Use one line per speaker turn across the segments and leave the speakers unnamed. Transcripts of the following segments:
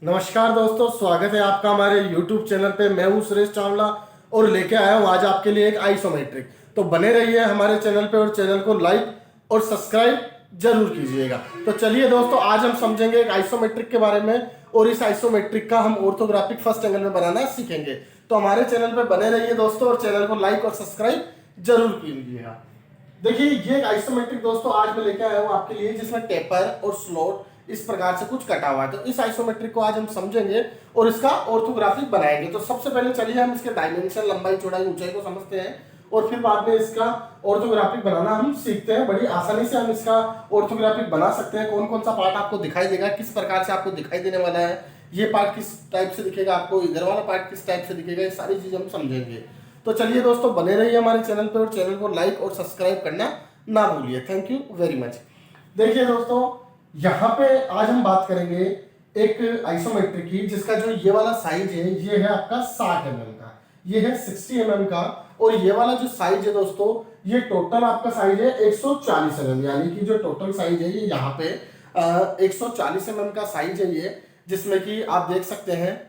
नमस्कार दोस्तों, स्वागत है आपका हमारे YouTube चैनल पे। मैं हूं सुरेश चावला और लेके आया हूं आज आपके लिए एक आइसोमेट्रिक। तो बने रहिए हमारे चैनल पे और चैनल को लाइक और सब्सक्राइब जरूर कीजिएगा। तो चलिए दोस्तों, आज हम समझेंगे एक आइसोमेट्रिक के बारे में और इस आइसोमेट्रिक का हम ऑर्थोग्राफिक फर्स्ट एंगल में बनाना सीखेंगे। तो हमारे चैनल पे बने रहिए दोस्तों और चैनल को लाइक और सब्सक्राइब जरूर कीजिएगा। देखिए, ये एक आइसोमेट्रिक दोस्तों आज मैं लेके आया हूँ आपके लिए, जिसमें टेपर और स्लॉट इस प्रकार से कुछ कटा हुआ है। तो इस आइसोमेट्रिक को आज हम समझेंगे और इसका ऑर्थोग्राफिक बनाएंगे। तो सबसे पहले चलिए हम इसके डायमेंशन, लंबाई, चौड़ाई, ऊंचाई को समझते हैं और फिर बाद में इसका ऑर्थोग्राफिक बनाना हम सीखते हैं। बड़ी आसानी से हम इसका ऑर्थोग्राफिक बना सकते हैं। कौन कौन सा पार्ट आपको दिखाई देगा, किस प्रकार से आपको दिखाई देने वाला है, ये पार्ट किस टाइप से दिखेगा आपको, इधर वाला पार्ट किस टाइप से दिखेगा, ये सारी चीजें हम समझेंगे। तो चलिए दोस्तों, बने रहिए हमारे चैनल पर और चैनल को लाइक और सब्सक्राइब करना ना भूलिए। Thank you very much. देखिए दोस्तों, यहाँ पे आज हम बात करेंगे एक आइसोमेट्रिक की, जिसका जो ये वाला साइज है ये है आपका 60 mm का, ये है 60 mm का। और ये वाला जो साइज है दोस्तों, ये टोटल आपका साइज है 140 mm, यानी कि जो टोटल साइज है ये यहाँ पे 140 mm का साइज है ये, जिसमें कि आप देख सकते हैं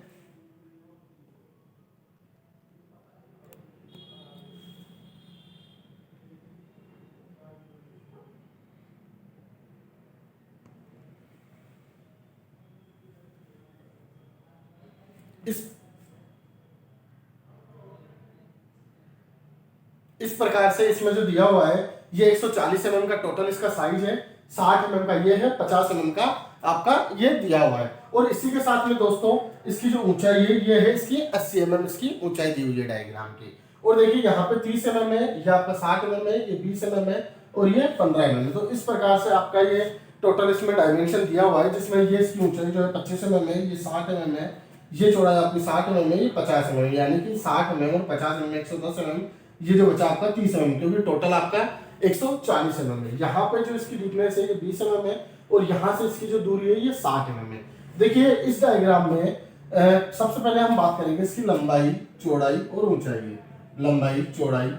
इस प्रकार से इसमें जो दिया हुआ है ये 140 mm का टोटल इसका साइज है, 60 mm का ये है, 50 mm का आपका ये दिया हुआ है। और इसी के साथ में दोस्तों इसकी जो ऊंचाई है ये है इसकी 80 mm इसकी ऊंचाई दी हुई है डायग्राम की। और देखिए यहाँ पे 30 mm है, ये आपका 60 mm है, ये 20 mm है और ये 15 mm है। तो इस प्रकार से आपका ये टोटल इसमें डायमेंशन दिया हुआ है, जिसमें ये इसकी ऊंचाई जो है 25 mm है, ये 60 mm है, ये चौड़ाई आपकी 60 mm है, ये 50 mm, यानी कि 60 mm और 50 mm 110 mm, ये जो बचा आपका 30 mm, क्योंकि टोटल आपका 140 mm है। यहाँ पे जो इसकी डीपनेस है ये 20 mm है और यहाँ से इसकी जो दूरी है ये 60 mm है। देखिए इस डायग्राम में सबसे पहले हम बात करेंगे इसकी लंबाई, चौड़ाई और ऊंचाई की। लंबाई, चौड़ाई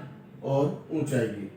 और ऊंचाई की।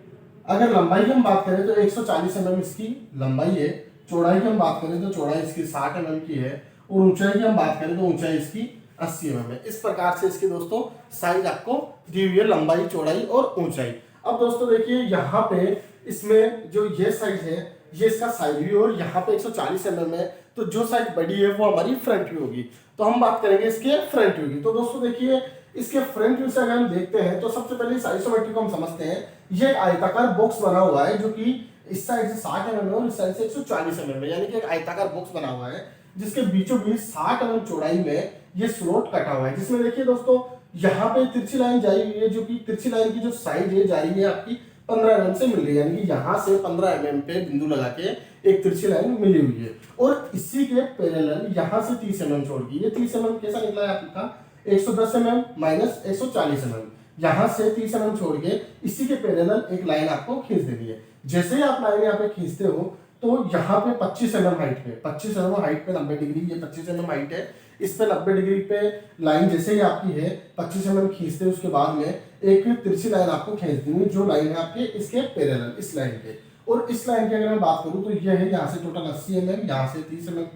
अगर लंबाई की हम बात करें तो 140 mm इसकी लंबाई है, चौड़ाई की हम बात करें तो चौड़ाई इसकी 60 mm की है और ऊंचाई की हम बात करें तो ऊंचाई इसकी 80 mm है। इस प्रकार से इसकी दोस्तों साइज आपको दी हुई है, लंबाई, चौड़ाई और ऊंचाई। अब दोस्तों देखिए यहाँ पे इसमें जो ये साइज है ये इसका साइड व्यू और यहाँ पे 140 mm है, तो जो साइज बड़ी है वो हमारी फ्रंट व्यू होगी। तो हम बात करेंगे इसके फ्रंट व्यू की। तो दोस्तों देखिए इसके फ्रंट व्यू से अगर हम देखते हैं तो सबसे पहले इस आइसोमेट्रिक को हम समझते हैं। ये एक आयताकार बॉक्स बना हुआ है जो कि इस साइड से 60 mm है और इस साइड से 140 mm है, यानी कि एक आयताकार बॉक्स बना हुआ है जिसके बीचों बीच 60 mm चौड़ाई में ये स्लॉट कटा हुआ है। जिसमें देखिए दोस्तों यहाँ पे तिरछी लाइन जा रही है, जो कि तिरछी लाइन की जो साइड है जा रही है आपकी 15 mm से मिल रही है, यानी कि यहाँ से 15 mm पे बिंदु लगा के एक तिरछी लाइन मिली हुई है। और इसी के पैरेलल यहाँ से 30 mm छोड़ दी, ये 30 mm कैसा निकला है आपका 110 mm माइनस 140 mm, यहाँ से 30 mm छोड़ के इसी के पैरेलल एक लाइन आपको खींच देनी है। जैसे ही आप लाइन यहाँ पे खींचते हो तो यहाँ पे 25 mm हाइट पे, 25 mm हाइट पे 90 डिग्री, ये 25 mm हाइट है, इस पे 90 डिग्री पे लाइन जैसे ही आपकी है 25 mm खींचते उसके बाद में एक तिरछी लाइन आपको खींच देनी, जो लाइन है आपके इसके पैरेलल, इस लाइन के। और इस लाइन की अगर मैं बात करूं तो ये है यहाँ से टोटल 80 mm, यहाँ से 30 mm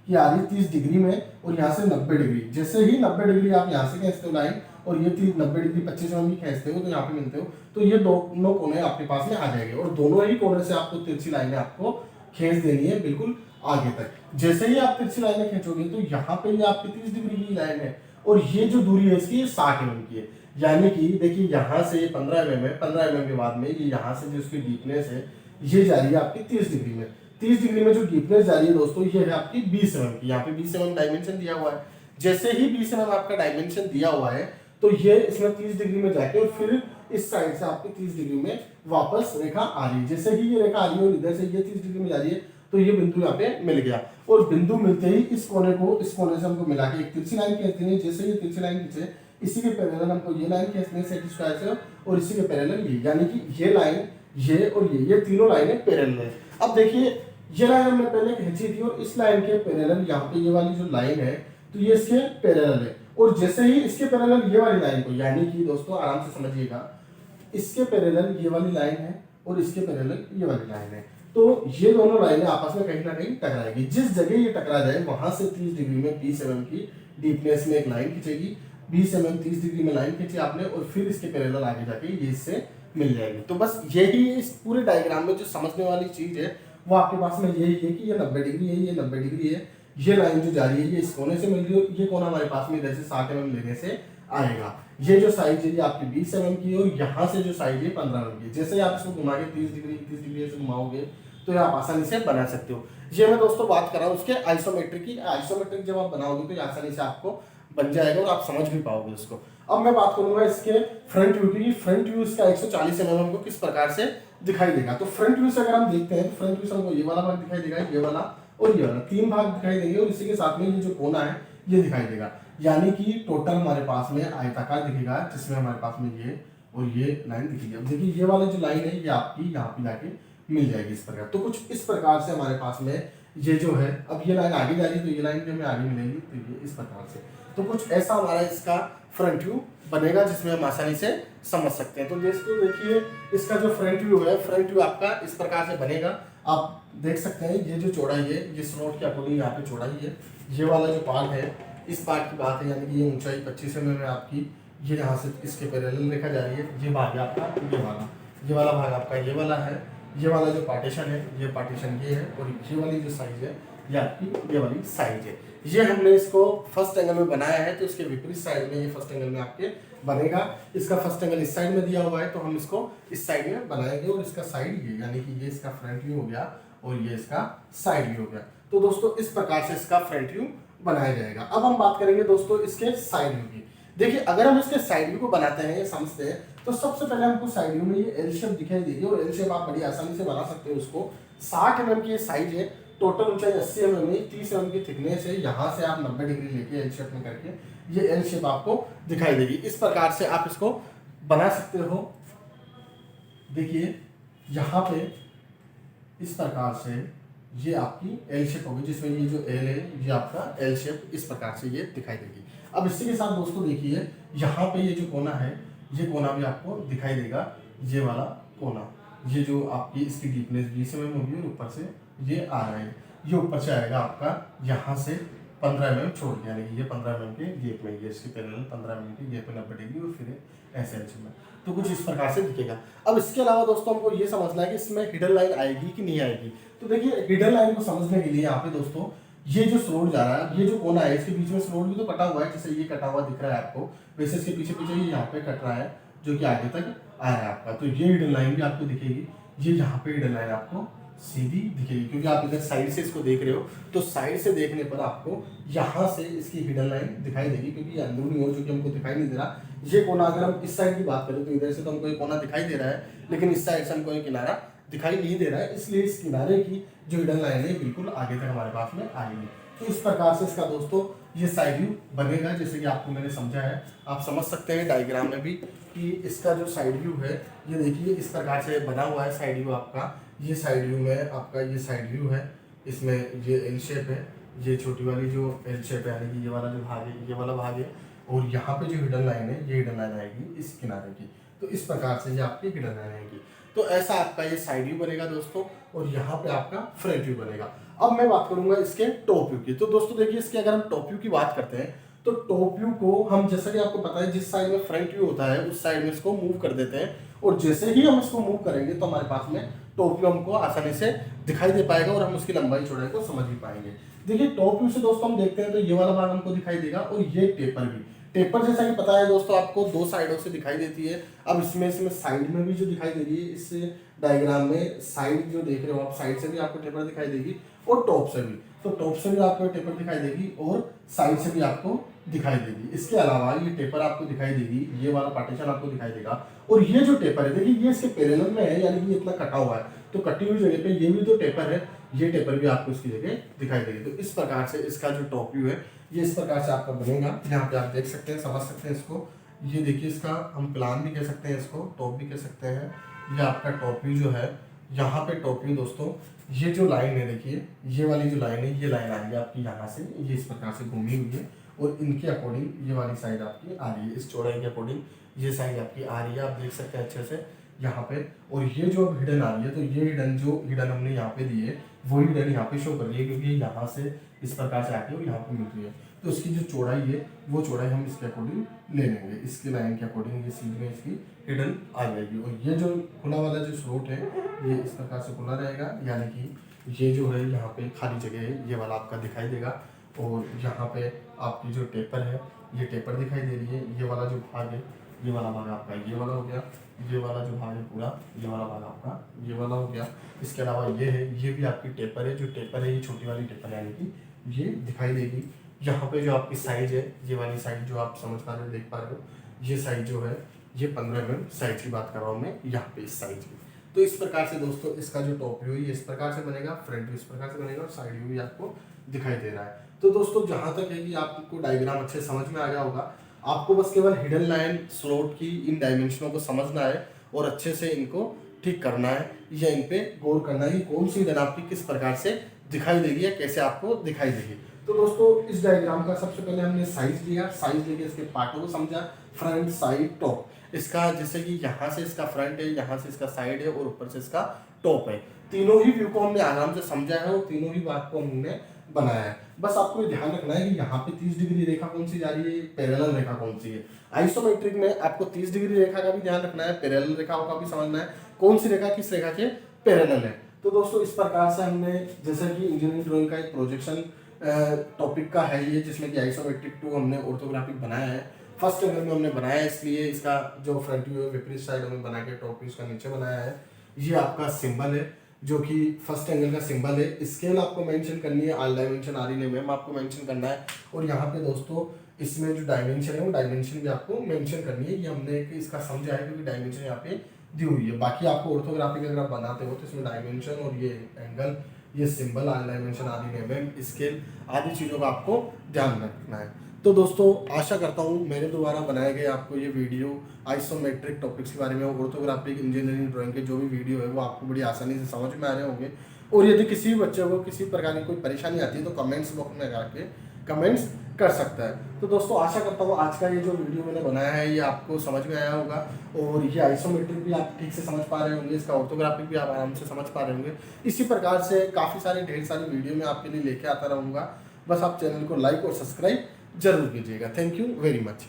की आ रही 30 डिग्री में और यहाँ से 90 डिग्री। जैसे ही 90 डिग्री आप यहाँ से खींचते हो लाइन और ये 90 डिग्री 25 mm की खींचते हो तो यहाँ पे मिलते हो, तो ये दोनों कोने आपके पास में आ जाएंगे और दोनों ही कोने से आपको तिरछी लाइनें आपको खींच देनी है बिल्कुल आगे तक। जैसे ही आप तिरछी लाइनें खींचोगे तो यहाँ पे ये आपकी 30 डिग्री की लाइन है और ये जो दूरी है इसकी 60 mm की है, यानी कि देखिए यहाँ से 15 mm है, 15 mm के बाद में ये यहाँ से जो इसकी डीपनेस है ये जा रही है आपकी 30 डिग्री में। 30 डिग्री में जो डीपनेस जा रही है दोस्तों ये है आपकी 20 mm की, यहाँ पे 20 mm डायमेंशन दिया हुआ है। जैसे ही 20 mm आपका डायमेंशन दिया हुआ है तो ये इसमें 30 डिग्री में जाके और फिर इस साइड से आपकी 30 डिग्री में वापस रेखा आ रही है। जैसे ही ये रेखा आ रही है और इधर से ये 30 डिग्री में जा रही है तो ये बिंदु यहाँ पे मिल गया और बिंदु मिलते ही इस कोने को इस कोने से हमको मिला के एक तिरछी लाइन खींचनी है। जैसे ये तिरछी लाइन खींचे इसी के पैरेलल हमको ये लाइन खींचनी है सेट स्क्वायर से और इसी के पैरेलल ये, यानी कि ये लाइन, ये और ये तीनों लाइनें पैरेलल है। अब देखिए ये लाइन हमने पहले खींची थी और इस लाइन के पैरेलल यहाँ पे ये वाली जो लाइन है तो ये इसके पैरेलल है और जैसे ही इसके पैरेलल ये वाली लाइन को, यानी कि दोस्तों आराम से समझिएगा, इसके पैरेलल ये वाली लाइन है और इसके पैरेलल ये वाली लाइन है, तो ये दोनों लाइनें आपस में कहीं ना कहीं टकराएगी। जिस जगह ये टकरा जाए वहां से 30 डिग्री में 20 mm की डीपनेस में एक लाइन खींचेगी। 20 mm 30 डिग्री में लाइन खींची आपने और फिर इसके पैरेलल आगे जाके ये इससे मिल जाएगी। तो बस यही इस पूरे डायग्राम में जो समझने वाली चीज है वो आपके पास में यही है कि ये 90 डिग्री है, ये 90 डिग्री है, ये लाइन जो जा रही है ये इस कोने से मिल रही है, ये कोना हमारे पास में इधर से 60 mm लेने से आएगा। ये जो साइज है ये आपकी 20 mm की है और यहाँ से जो साइज है 15 mm की। जैसे आप इसको घुमा के 30 डिग्री से घुमाओगे तो ये आप आसानी से बना सकते हो। ये मैं दोस्तों बात कर रहा हूँ उसके आइसोमेट्रिक की। आइसोमेट्रिक जब आप बनाओगे तो ये आसानी से आपको बन जाएगा और आप समझ भी पाओगे उसको। अब मैं बात करूंगा इसके फ्रंट व्यू की। फ्रंट व्यू इसका 140 mm को किस प्रकार से दिखाई देगा। तो फ्रंट व्यू से अगर हम देखते हैं तो फ्रंट व्यू से हमको ये वाला भाग दिखाई देगा, ये वाला और ये वाला, 3 भाग दिखाई देंगे और इसी के साथ में ये जो कोना है ये दिखाई देगा। यानी कि टोटल हमारे पास में आयताकार दिखेगा जिसमें हमारे पास में ये और ये लाइन दिखेगी। अब देखिए ये वाला जो लाइन है ये आपकी यहाँ पे जाके मिल जाएगी इस प्रकार। तो कुछ इस प्रकार से हमारे पास में ये जो है, अब ये लाइन आगे जा रही है तो ये लाइन भी हमें आगे मिलेगी, तो ये इस प्रकार से। तो कुछ ऐसा हमारा इसका फ्रंट व्यू बनेगा जिसमें हम आसानी से समझ सकते हैं। तो दोस्तों देखिए इसका जो फ्रंट व्यू है, फ्रंट व्यू आपका इस प्रकार से बनेगा। आप देख सकते हैं ये जो चौड़ाई है ये स्लॉट के अकॉर्डिंग यहाँ पे चौड़ाई है। ये वाला जो पार्ट है इस पार्ट की बात है, यानी कि ये ऊंचाई 25 mm है आपकी। ये यहाँ से इसके पैरेलल रेखा जा रही है। ये भाग है आपका ये वाला भाग आपका ये वाला है। ये वाला जो पार्टीशन है ये पार्टीशन ये है और ये वाली जो साइज है ये आपकी ये वाली साइज है। ये हमने इसको फर्स्ट एंगल में बनाया है तो इसके विपरीत साइड में ये फर्स्ट एंगल में आपके बनेगा। इसका फर्स्ट एंगल इस साइड में दिया हुआ है तो हम इसको इस साइड में बनाएंगे और इसका साइड ये, यानी कि ये इसका फ्रंट व्यू हो गया और ये इसका साइड व्यू हो गया। तो दोस्तों इस प्रकार से इसका फ्रंट व्यू बनाया जाएगा। अब हम बात करेंगे दोस्तों इसके साइड व्यू की। देखिए अगर हम इसके साइड व्यू को बनाते हैं, समझते हैं, तो सबसे पहले हमको साइड व्यू में ये एल शेप दिखाई देगी और एल शेप आप बड़ी आसानी से बना सकते हो। उसको 60 mm की साइज है, टोटल ऊंचाई 80 mm है, 30 mm की थिकनेस है। यहाँ से आप 90 डिग्री लेके एल शेप में करके ये एल शेप आपको दिखाई देगी। इस प्रकार से आप इसको बना सकते हो। देखिए यहाँ पे इस प्रकार से ये आपकी एल शेप होगी जिसमें ये जो एल है ये आपका एल शेप इस प्रकार से ये दिखाई देगी। अब इसी के साथ दोस्तों देखिए यहाँ पे ये जो कोना है ये कोना भी आपको दिखाई देगा। ये वाला कोना, ये जो आपकी इसकी डीपनेस 20 mm होगी और ऊपर से ये आ रहा है, ये ऊपर से आएगा आपका यहाँ से 15 mm छोड़ के, यानी कि ये 15 mm के गेप में, ये इसके पैरेलल 15 mm के गेप में 90 डिग्री और फिर ऐसे में। तो कुछ इस प्रकार से दिखेगा। अब इसके अलावा दोस्तों हमको ये समझना है कि इसमें हिडन लाइन आएगी कि नहीं आएगी। तो देखिए हिडन लाइन को समझने के लिए यहाँ पे दोस्तों ये जो स्लोट जा रहा है, ये जो कोना है इसके बीच में स्लोट भी तो कटा हुआ है, जैसे ये कटा हुआ दिख रहा है आपको, वैसे इसके पीछे पीछे ये यहाँ पे कट रहा है जो कि आगे तक आ रहा है आपका। तो ये हिडन लाइन भी आपको दिखेगी। ये यहाँ पे हिडन लाइन आपको सीधी दिखेगी क्योंकि आप इधर साइड से इसको देख रहे हो, तो साइड से देखने पर आपको यहाँ से इसकी हिडन लाइन दिखाई देगी क्योंकि ये अंदरूनी ओर जो कि हमको दिखाई नहीं दे रहा। ये कोना अगर हम इस साइड की बात करें तो इधर से तो हमको ये कोना दिखाई दे रहा है, लेकिन इस साइड से हमको ये किनारा दिखाई नहीं दे रहा है, इसलिए इस किनारे की जो हिडन लाइन है बिल्कुल आगे तक हमारे पास में आएगी। तो इस प्रकार से इसका दोस्तों ये साइड व्यू बनेगा जैसे कि आपको मैंने समझा है। आप समझ सकते हैं डायग्राम में भी कि इसका जो साइड व्यू है ये देखिए इस प्रकार से बना हुआ है साइड व्यू आपका। ये साइड व्यू में आपका ये साइड व्यू है, इसमें ये एल शेप है, ये छोटी वाली जो एल शेप है यानी कि ये वाला जो भाग है ये वाला भाग है, और यहाँ पे जो हिडन लाइन है ये हिडन लाइन आएगी इस किनारे की। तो इस प्रकार से ये आपकी हिडन लाइन आएगी। तो ऐसा आपका ये साइड व्यू बनेगा दोस्तों और यहाँ पे आपका फ्रंट व्यू बनेगा। अब मैं बात करूंगा इसके टॉप व्यू की। तो दोस्तों देखिए इसके अगर हम टॉप व्यू की बात करते हैं तो टॉप व्यू को हम जैसा कि आपको पता है जिस साइड में फ्रंट व्यू होता है उस साइड में इसको मूव कर देते हैं, और जैसे ही हम इसको मूव करेंगे तो हमारे पास में टॉप व्यू हमको आसानी से दिखाई दे पाएगा और हम उसकी लंबाई चौड़ाई को समझ भी पाएंगे। देखिए टॉप व्यू से दोस्तों हम देखते हैं तो ये वाला भाग हमको दिखाई देगा और ये टेपर भी। टेपर जैसा कि पता है दोस्तों आपको दो साइडों से दिखाई देती है। अब इसमें साइड में भी जो दिखाई दे रही है इस डायग्राम में साइड जो देख रहे हो आप, साइड से भी आपको टेपर दिखाई देगी और टॉप से भी। तो टॉप से भी आपको टेपर दिखाई देगी और साइड से भी आपको दिखाई देगी। इसके अलावा ये टेपर आपको दिखाई देगी, ये वाला पार्टीशन आपको दिखाई देगा, और ये जो टेपर है देखिए ये इसके पैरेलल में है, यानी कि ये इतना कटा हुआ है, तो कटी हुई जगह पे ये भी तो टेपर है, ये टेपर भी आपको इसकी जगह दिखाई देगी। तो इस प्रकार से इसका जो टॉप व्यू है ये इस प्रकार से आपका बनेगा। यहाँ पे आप देख सकते हैं, समझ सकते हैं इसको। ये देखिए इसका हम प्लान भी कह सकते हैं, इसको टॉप भी कह सकते हैं। ये आपका टॉप व्यू जो है, यहाँ पे टॉप व्यू दोस्तों ये जो लाइन है देखिए ये वाली जो लाइन है, ये लाइन आएगी आपकी यहाँ से, ये इस प्रकार से घूमी हुई है और इनके अकॉर्डिंग ये वाली साइड आपकी आ रही है, इस चौड़ाई के अकॉर्डिंग ये साइड आपकी आ रही है। आप देख सकते हैं अच्छे से यहाँ पे, और ये जो अब हिडन आ रही है तो ये हिडन हमने यहाँ पे दी है वो हिडन यहाँ पे शो कर रही है, क्योंकि ये यहाँ से इस प्रकार से आके और यहाँ पे मिल रही है। तो इसकी जो चौड़ाई है वो चौड़ाई हम इसके अकॉर्डिंग ले लेंगे, इसकी लाइन के अकॉर्डिंग ये सीध में इसकी हिडन आ जाएगी। और ये जो खुला वाला जो स्लॉट है ये इस प्रकार से खुला रहेगा, यानी कि ये जो है यहाँ पे खाली जगह है ये वाला आपका दिखाई देगा। और यहाँ पे आपकी जो टेपर है ये टेपर दिखाई दे रही है। ये वाला जो भाग है ये वाला भाग आपका ये वाला हो गया, ये वाला जो भाग है पूरा ये वाला भाग आपका ये वाला हो गया। इसके अलावा ये है, ये भी आपकी टेपर है, जो टेपर है ये छोटी वाली टेपर है, यानी कि ये दिखाई देगी। यहाँ पे जो आपकी साइज है ये वाली साइज जो आप समझ पा रहे हो, देख पा रहे हो, ये साइज जो है ये 15 mm साइज की बात कर रहा हूँ मैं यहाँ पे इस साइज की। तो इस प्रकार से दोस्तों इसका जो टॉप व्यू है इस प्रकार से बनेगा, फ्रंट व्यू इस प्रकार से बनेगा और साइड व्यू भी आपको दिखाई दे रहा है। तो दोस्तों जहाँ तक है कि आपको डायग्राम अच्छे समझ में आ गया होगा, आपको बस केवल हिडन लाइन स्लॉट की इन डायमेंशनों को समझना है और अच्छे से इनको ठीक करना है या इन पे गौर करना है कि कौन सी हिडन आपकी किस प्रकार से दिखाई देगी या कैसे आपको दिखाई देगी। तो दोस्तों इस डायग्राम का सबसे पहले हमने साइज लिया, साइज लेके इसके पार्टों को समझा, फ्रंट साइड टॉप। इसका जैसे कि यहाँ से इसका फ्रंट है, यहाँ से इसका साइड है और ऊपर से इसका टॉप है। तीनों ही व्यू को हमने आराम से समझा है और तीनों ही बात को हमने बनाया है। बस आपको ये ध्यान रखना है कि यहाँ पे 30 डिग्री रेखा कौन सी जा रही है, पैरेलल रेखा कौन सी है। आइसोमेट्रिक में आपको 30 डिग्री रेखा का भी ध्यान रखना है, पैरेलल रेखाओं का भी समझना है कौन सी रेखा किस रेखा के पैरेलल है। तो दोस्तों इस प्रकार से हमने जैसे कि इंजीनियरिंग ड्राइंग का एक प्रोजेक्शन टॉपिक का है ये, जिसमें कि आइसोमेट्रिक 2 हमने ऑर्थोग्राफिक बनाया है, फर्स्ट एंगल में हमने बनाया है, इसलिए इसका जो फ्रंट व्यू है विपरीत साइड में बना के टॉप व्यू इसका नीचे बनाया है। ये आपका सिंबल है जो कि फर्स्ट एंगल का सिंबल है। स्केल आपको मेंशन करनी है, आल डायमेंशन आ रही है मैम आपको मेंशन करना है। और यहाँ पे दोस्तों इसमें जो डायमेंशन है वो डायमेंशन भी आपको मेंशन करनी है। ये हमने इसका समझा है क्योंकि डायमेंशन यहाँ पे दी हुई है। बाकी आपको ऑर्थोग्राफिक अगर आप बनाते हो तो इसमें डायमेंशन और ये एंगल, ये सिंबल, आल डायमेंशन आदि मैम स्केल आदि चीज़ों का आपको ध्यान रखना है। तो दोस्तों आशा करता हूँ मेरे द्वारा बनाए गए आपको ये वीडियो आइसोमेट्रिक टॉपिक्स के बारे में, ऑर्थोग्राफिक इंजीनियरिंग ड्राइंग के जो भी वीडियो है वो आपको बड़ी आसानी से समझ में आ रहे होंगे। और यदि किसी भी बच्चे को किसी प्रकार की कोई परेशानी आती है तो कमेंट्स बॉक्स में जाके कमेंट्स कर सकता है। तो दोस्तों आशा करता हूँ आज का ये जो वीडियो मैंने बनाया है ये आपको समझ में आया होगा और ये आइसोमेट्रिक भी आप ठीक से समझ पा रहे होंगे, इसका ऑर्थोग्राफिक भी आप आराम से समझ पा रहे होंगे। इसी प्रकार से काफ़ी सारे ढेर सारी वीडियो मैं आपके लिए लेके आता रहूँगा। बस आप चैनल को लाइक और सब्सक्राइब जरूर कीजिएगा। Thank you very much.